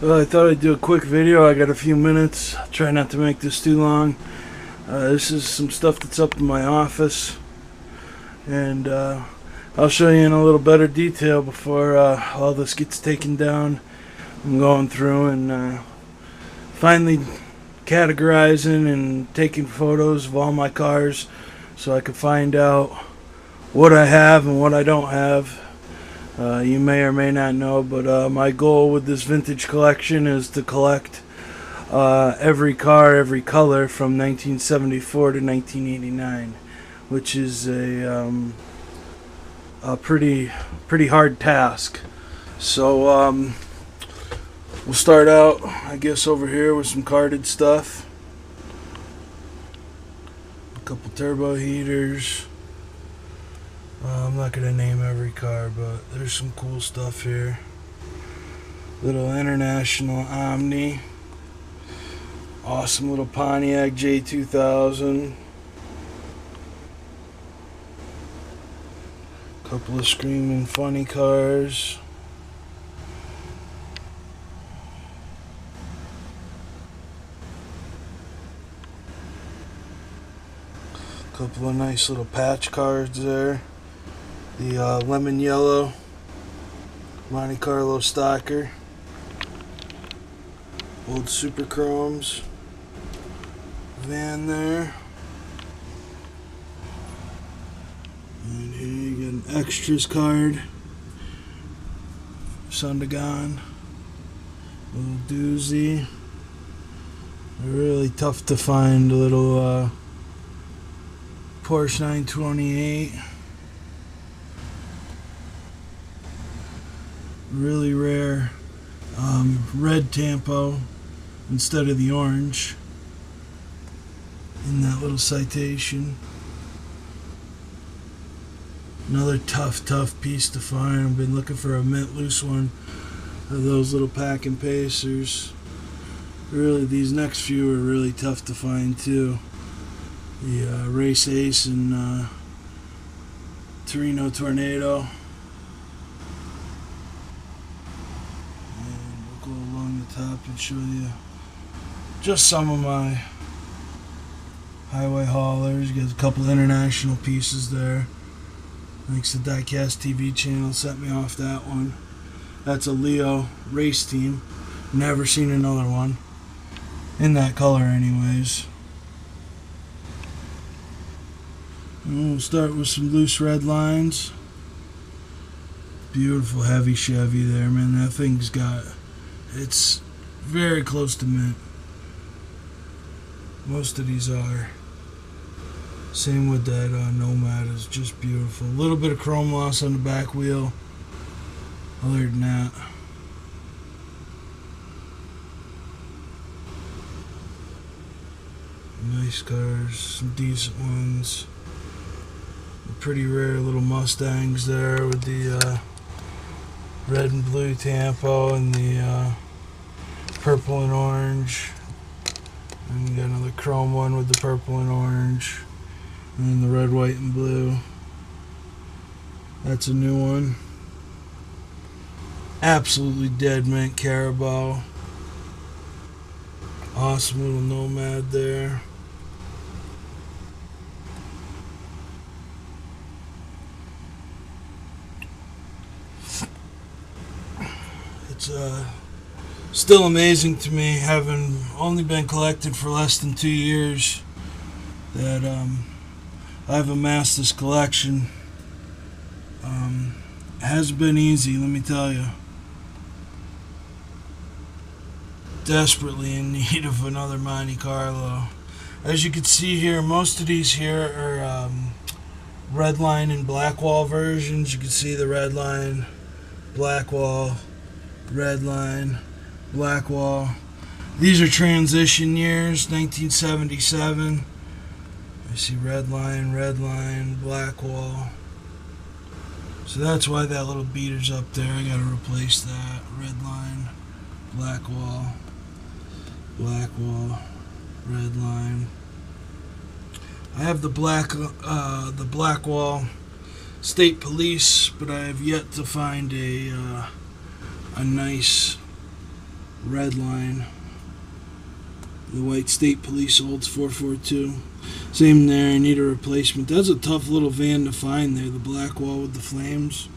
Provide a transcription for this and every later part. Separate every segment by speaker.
Speaker 1: Well, I thought I'd do a quick video. I got a few minutes. I'll try not to make this too long. This is some stuff that's up in my office, and I'll show you in a little better detail before all this gets taken down. I'm going through and finally categorizing and taking photos of all my cars so I can find out what I have and what I don't have. You may or may not know, but my goal with this vintage collection is to collect every car, every color from 1974 to 1989, which is a pretty hard task. So we'll start out, I guess, over here with some carded stuff. A couple turbo heaters. I'm not going to name every car, but there's some cool stuff here. Little International Omni. Awesome little Pontiac J2000. Couple of Screaming Funny cars. Couple of nice little patch cards there. The lemon yellow Monte Carlo Stalker, old Super Chromes van there, and here you get an extras card, Sundagon, little doozy. They're really tough to find. A little Porsche 928. Really rare red Tampo instead of the orange in that little Citation. Another tough piece to find. I've been looking for a mint loose one of those little pack and pacers. Really, these next few are really tough to find too. The Race Ace and Torino Tornado. Top and show you just some of my highway haulers. You got a couple international pieces there. Thanks to Diecast TV channel, set me off that one. That's a Leo race team. Never seen another one in that color anyways. And we'll start with some loose red lines. Beautiful heavy Chevy there, man. That thing's got, it's very close to mint. Most of these are. Same with that Nomad, is just beautiful. A little bit of chrome loss on the back wheel. Other than that, nice cars, some decent ones. Pretty rare little Mustangs there with the red and blue Tampo and the purple and orange. And we got another chrome one with the purple and orange. And then the red, white, and blue. That's a new one. Absolutely dead mint Carabao. Awesome little Nomad there. It's still amazing to me, having only been collected for less than 2 years, that I've amassed this collection. It hasn't been easy, let me tell you. Desperately in need of another Monte Carlo. As you can see here, most of these here are Redline and Blackwall versions. You can see the Redline, Blackwall, Redline, Blackwall. These are transition years, 1977. I see Redline, Blackwall. So that's why that little beater's up there. I gotta replace that. Redline, Blackwall, Redline. I have the Blackwall State Police, but I have yet to find a nice Redline. The white state police Olds 442. Same there, I need a replacement. That's a tough little van to find there, the black wall with the flames.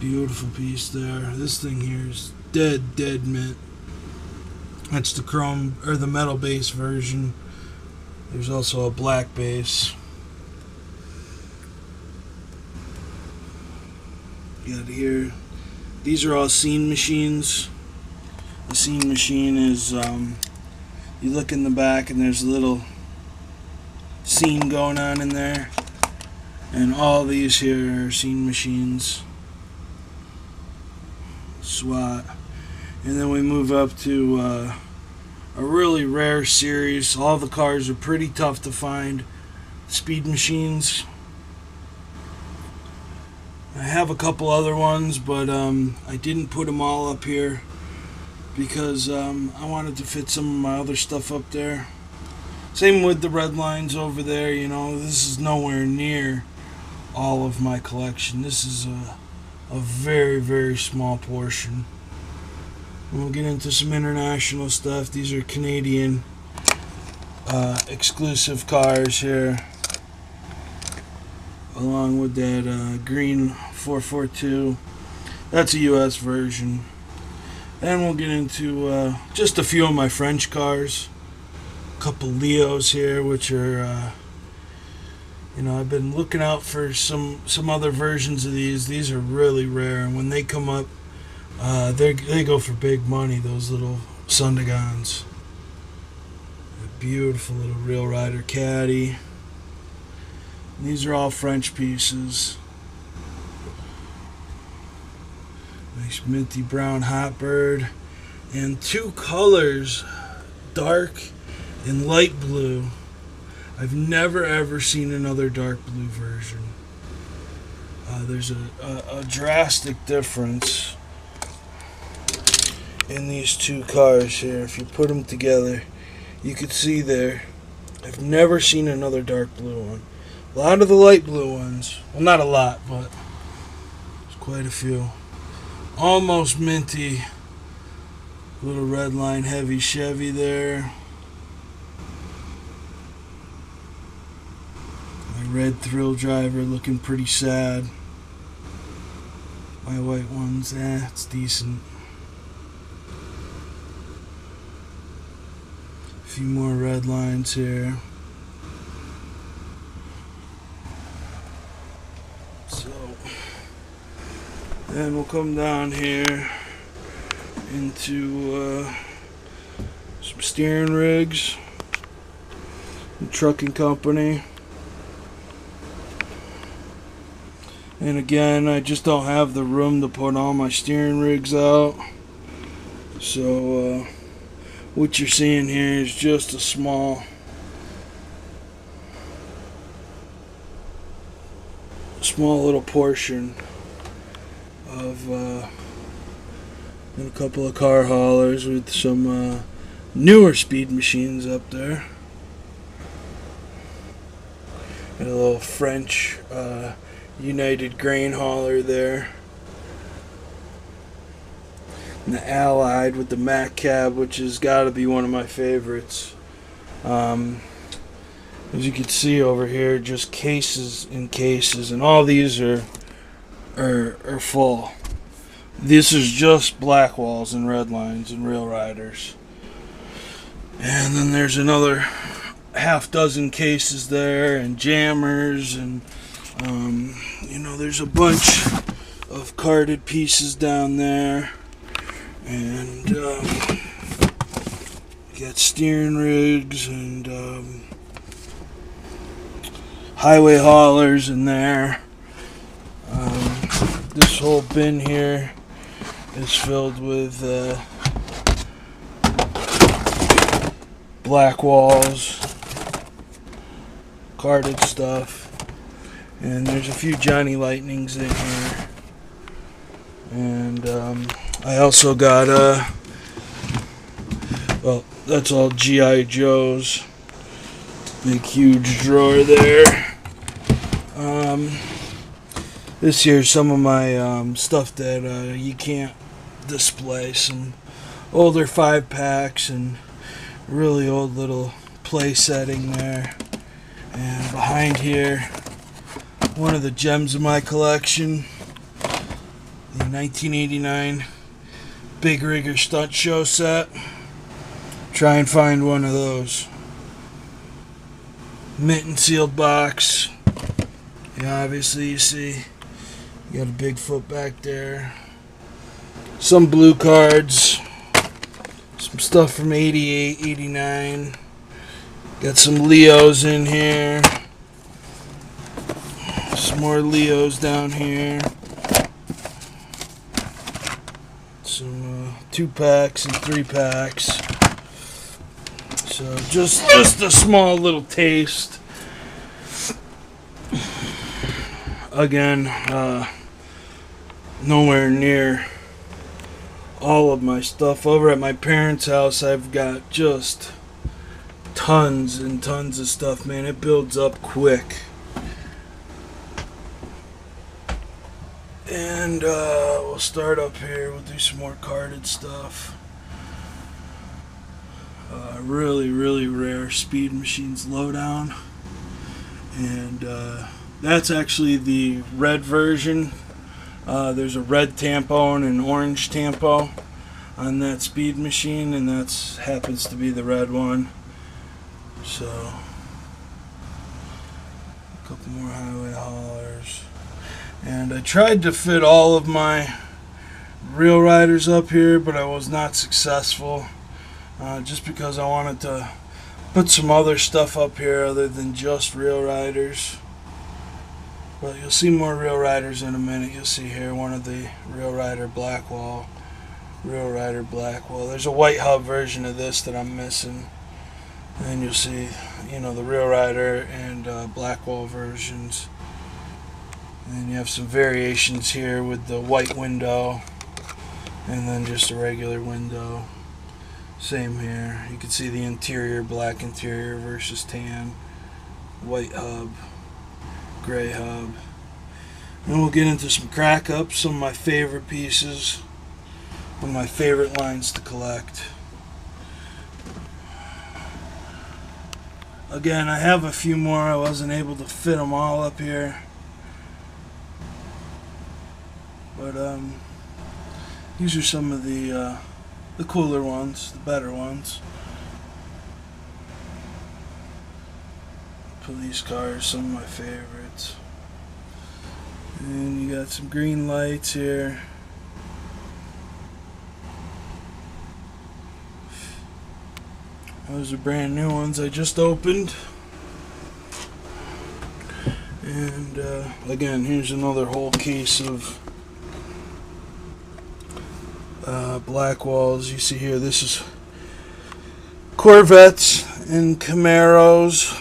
Speaker 1: Beautiful piece there. This thing here is dead mint. That's the chrome, or the metal base version. There's also a black base. You got here. These are all scene machines. The scene machine is, you look in the back and there's a little scene going on in there. And all these here are scene machines. SWAT. And then we move up to a really rare series. All the cars are pretty tough to find. Speed machines. I have a couple other ones, but I didn't put them all up here because I wanted to fit some of my other stuff up there. Same with the red lines over there. You know, this is nowhere near all of my collection. This is a very small portion. We'll get into some international stuff. These are Canadian exclusive cars here, along with that green 442. That's a US version. Then we'll get into just a few of my French cars. A couple Leos here, which are you know, I've been looking out for some other versions of these. These are really rare, and when they come up, they go for big money, those little Sundegans. A beautiful little Real Rider Caddy. And these are all French pieces. Nice minty brown Hotbird. And two colors, dark and light blue. I've never ever seen another dark blue version. There's a drastic difference in these two cars here. If you put them together, you could see there. I've never seen another dark blue one. A lot of the light blue ones, well, not a lot, but there's quite a few. Almost minty little Redline heavy Chevy there. My red Thrill Driver looking pretty sad. My white ones, it's decent. A few more red lines here. So, then we'll come down here into some steering rigs, trucking company. And again, I just don't have the room to put all my steering rigs out. So what you're seeing here is just a small little portion of and a couple of car haulers with some newer speed machines up there. And a little French United grain hauler there. And the Allied with the Mac cab, which has got to be one of my favorites. As you can see over here, just cases and cases, and all these are full. This is just black walls and red lines and Real Riders. And then there's another half dozen cases there, and jammers, and you know, there's a bunch of carded pieces down there. And you got steering rigs and highway haulers in there. This whole bin here is filled with black walls, carded stuff, and there's a few Johnny Lightnings in here. And I also got well, that's all G.I. Joes. Big huge drawer there. This here's some of my stuff that you can't display. Some older 5-packs and really old little play setting there. And behind here, one of the gems of my collection, the 1989 Big Rigger Stunt Show set. Try and find one of those. Mint and sealed box. Yeah, obviously you see you got a Bigfoot back there. Some blue cards. Some stuff from 88, 89. Got some Leos in here. Some more Leos down here. Some 2-packs and 3-packs. So just a small little taste. Again, nowhere near all of my stuff. Over at my parents' house, I've got just tons and tons of stuff, man. It builds up quick. And we'll start up here. We'll do some more carded stuff. Really, really rare Speed Machines Lowdown. And that's actually the red version. There's a red tampo and an orange tampo on that Speed Machine, and that happens to be the red one. So, a couple more Highway Haulers. And I tried to fit all of my Real Riders up here, but I was not successful. Just because I wanted to put some other stuff up here other than just Real Riders. But you'll see more Real Riders in a minute. You'll see here one of the Real Rider Blackwall. Real Rider Blackwall. There's a white hub version of this that I'm missing. And you'll see, you know, the Real Rider and Blackwall versions. And you have some variations here with the white window. And then just a regular window. Same here. You can see the interior, black interior versus tan. White hub. Gray hub. And we'll get into some crack ups, some of my favorite pieces, one of my favorite lines to collect. Again, I have a few more. I wasn't able to fit them all up here, but these are some of the cooler ones, the better ones. Police cars, some of my favorites. And you got some green lights here. Those are brand new ones I just opened. And again, here's another whole case of Blackwalls. You see here, this is Corvettes and Camaros.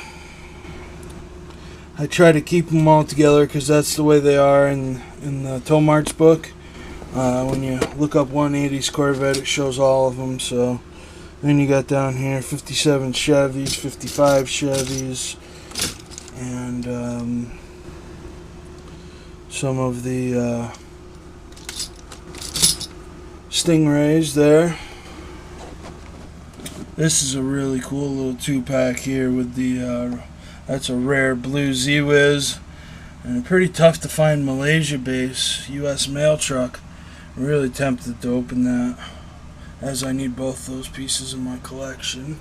Speaker 1: I try to keep them all together because that's the way they are in the Tomart's book. When you look up 180s Corvette, it shows all of them. So then you got down here 57 Chevys, 55 Chevys, and some of the Stingrays there. This is a really cool little 2-pack here with the that's a rare blue Z-Wiz, and pretty tough to find Malaysia base US mail truck. I'm really tempted to open that, as I need both those pieces in my collection.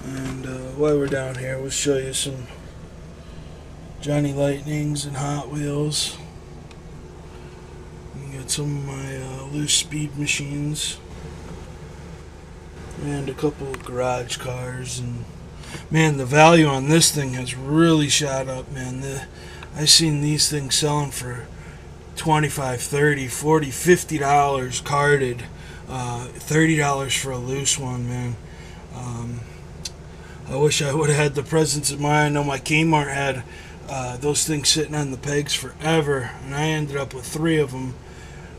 Speaker 1: And while we're down here, we'll show you some Johnny Lightnings and Hot Wheels. You got some of my loose Speed Machines, and a couple of garage cars. And man, the value on this thing has really shot up, man. I've seen these things selling for $25, $30, $40, $50 carded. $30 for a loose one, man. I wish I would have had the presence of mind. I know my Kmart had those things sitting on the pegs forever, and I ended up with 3 of them.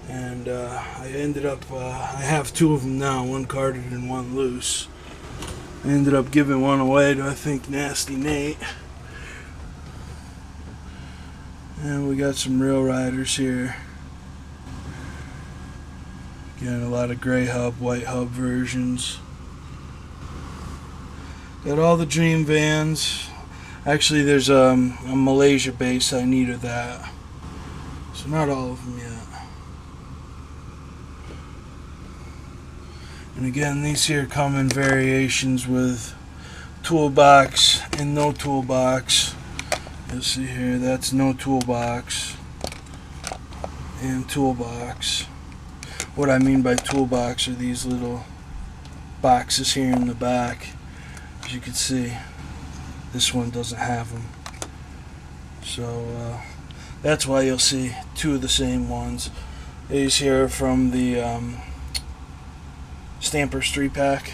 Speaker 1: And I have 2 of them now, one carded and one loose. I ended up giving one away to, I think, Nasty Nate. And we got some Real Riders here. Again, a lot of gray hub, white hub versions. Got all the Dream vans. Actually, there's a Malaysia base I need of that. So not all of them yet. And again, these here come in variations with toolbox and no toolbox. You'll see here, that's no toolbox and toolbox. What I mean by toolbox are these little boxes here in the back. As you can see, this one doesn't have them. So that's why you'll see two of the same ones. These here are from the Stampers 3-pack.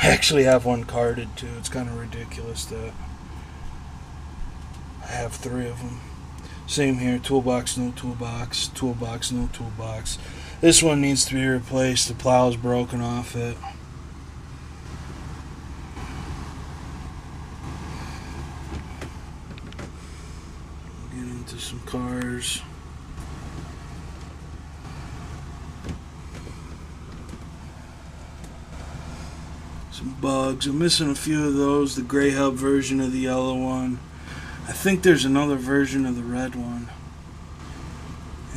Speaker 1: I actually have one carded too. It's kind of ridiculous that I have 3 of them. Same here, toolbox, no toolbox, toolbox, no toolbox. This one needs to be replaced. The plow's broken off it. Get into some cars. Some bugs. I'm missing a few of those. The gray hub version of the yellow one. I think there's another version of the red one.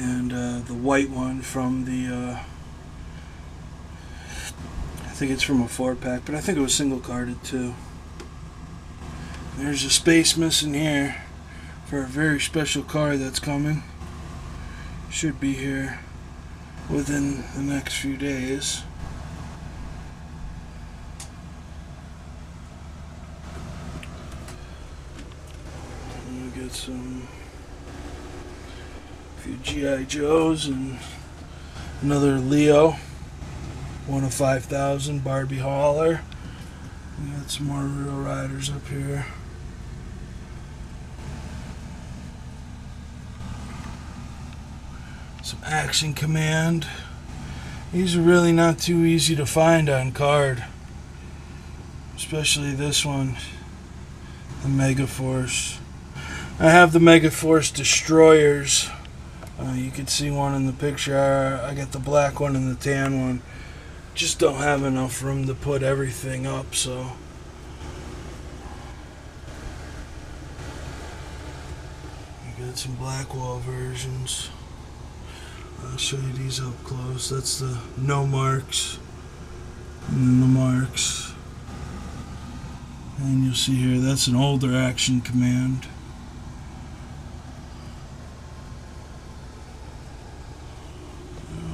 Speaker 1: And the white one from the, I think it's from a 4-pack, but I think it was single carded too. There's a space missing here for a very special car that's coming. Should be here within the next few days. A few G.I. Joes and another Leo, one of 5,000 Barbie hauler. We got some more Real Riders up here. Some Action Command. These are really not too easy to find on card, especially this one, the Megaforce. I have the Megaforce Destroyers. You can see one in the picture. I got the black one and the tan one. Just don't have enough room to put everything up, so. I got some Blackwall versions. I'll show you these up close. That's the no marks and then the marks. And you'll see here, that's an older Action Command.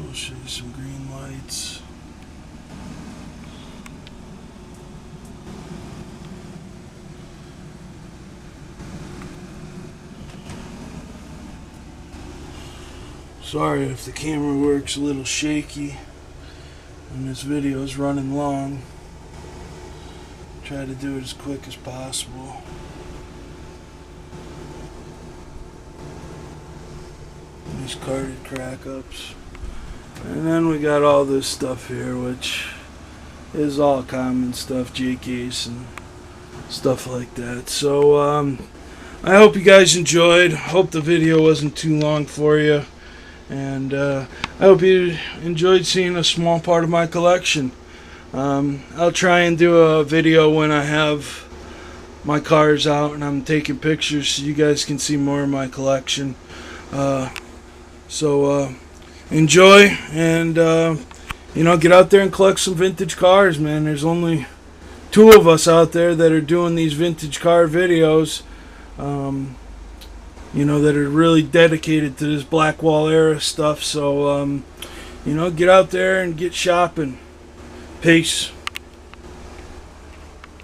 Speaker 1: I'll show you some green lights. Sorry if the camera works a little shaky and this video is running long. Try to do it as quick as possible. These carded crack ups. And then we got all this stuff here, which is all common stuff, J-case and stuff like that. So I hope you guys enjoyed. Hope the video wasn't too long for you. And I hope you enjoyed seeing a small part of my collection. I'll try and do a video when I have my cars out and I'm taking pictures so you guys can see more of my collection. So enjoy and you know, get out there and collect some vintage cars, man. There's only 2 of us out there that are doing these vintage car videos. You know, that are really dedicated to this Blackwall era stuff. So, you know, get out there and get shopping. Peace.